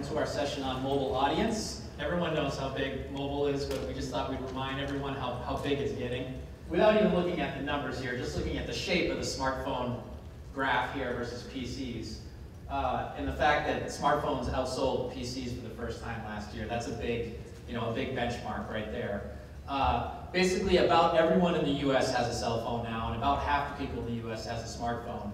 welcome to our session on mobile audience. Everyone knows how big mobile is, but we just thought we'd remind everyone how big it's getting. Without even looking at the numbers here, just looking at the shape of the smartphone graph here versus PCs, and the fact that smartphones outsold PCs for the first time last year, that's a big benchmark right there. Basically, about everyone in the US has a cell phone now, and about half the people in the US has a smartphone.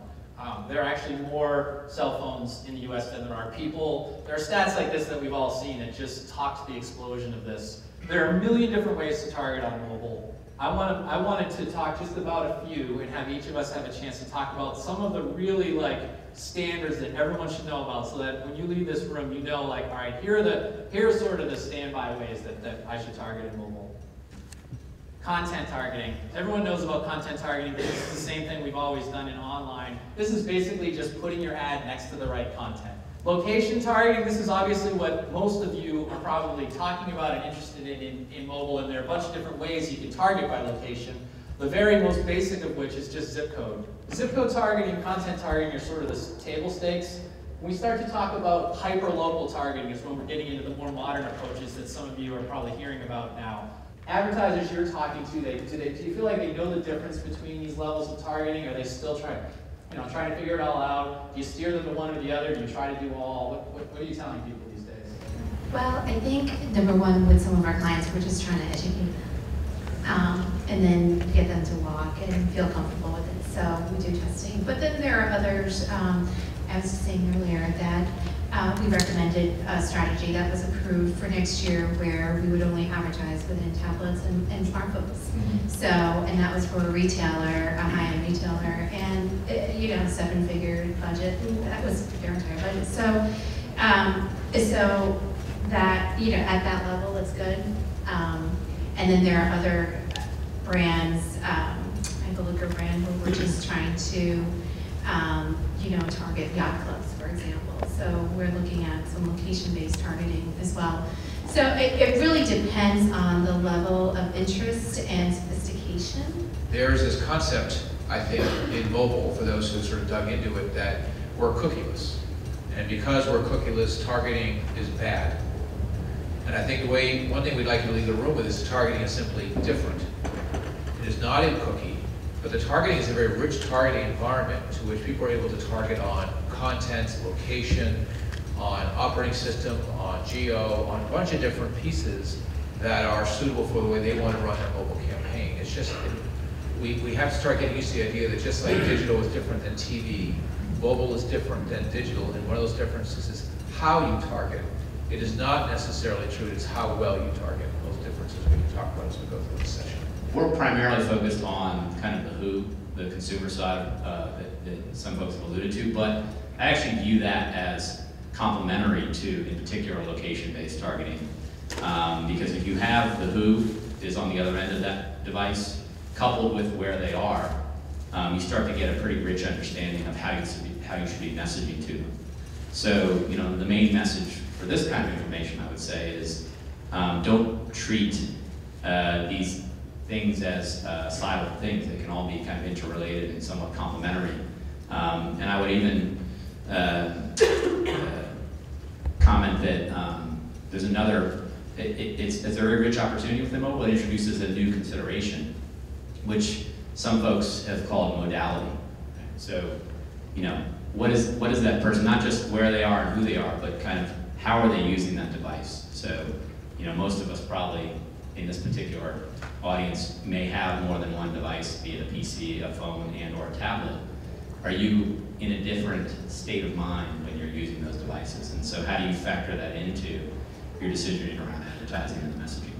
There are actually more cell phones in the US than there are people. There are stats like this that we've all seen that just talk to the explosion of this. There are a million different ways to target on mobile. I wanted to talk just about a few and have each of us have a chance to talk about some of the really standards that everyone should know about, so that when you leave this room, you know, all right, here are sort of the standby ways that I should target in mobile. Content targeting. Everyone knows about content targeting. This is the same thing we've always done in online. This is basically just putting your ad next to the right content. Location targeting, this is obviously what most of you are probably talking about and interested in mobile, and there are a bunch of different ways you can target by location. The very most basic of which is just zip code. Zip code targeting and content targeting are sort of the table stakes. When we start to talk about hyper-local targeting is when we're getting into the more modern approaches that some of you are probably hearing about now. Advertisers you're talking to, do you feel like they know the difference between these levels of targeting? Or are they still trying to figure it all out? Do you steer them to one or the other? Do you try to do all? What are you telling people these days? Well, I think number one, with some of our clients, we're just trying to educate them, and then get them to walk and feel comfortable with it. So we do testing, but then there are others. I was just saying earlier that we recommended a strategy that was approved for next year where we would only advertise within tablets and smartphones. Mm-hmm. So, and that was for a retailer, a high-end retailer, and seven-figure budget. That was their entire budget. So, so that at that level, it's good. And then there are other brands. I have a liquor brand where we're just trying to target yacht clubs, for example. So we're looking at some location-based targeting as well. So it really depends on the level of interest and sophistication. There's this concept, I think, in mobile, for those who sort of dug into it, that we're cookieless. And because we're cookieless, targeting is bad. And I think one thing we'd like you to leave the room with is targeting is simply different. It is not in cookie. But the targeting is a very rich targeting environment to which people are able to target on content, location, on operating system, on geo, on a bunch of different pieces that are suitable for the way they want to run their mobile campaign. It's just, we have to start getting used to the idea that just like digital is different than TV, mobile is different than digital, and one of those differences is how you target. It is not necessarily true, it's how well you target. Those differences we can talk about as we go through this session. We're primarily focused on kind of the who, the consumer side that some folks have alluded to, but I actually view that as complementary to, in particular, location-based targeting. Because if you have the who is on the other end of that device, coupled with where they are, you start to get a pretty rich understanding of how you should be messaging to them. So, the main message for this kind of information, I would say, is don't treat these things as siloed things. They can all be kind of interrelated and somewhat complementary. And I would even comment that there's another, it's a very rich opportunity within mobile. It introduces a new consideration, which some folks have called modality. So, what is that person, not just where they are and who they are, but kind of how are they using that device? So, most of us probably in this particular audience may have more than one device, be it a PC, a phone, and or a tablet. Are you in a different state of mind when you're using those devices? And so how do you factor that into your decision around advertising and the messaging?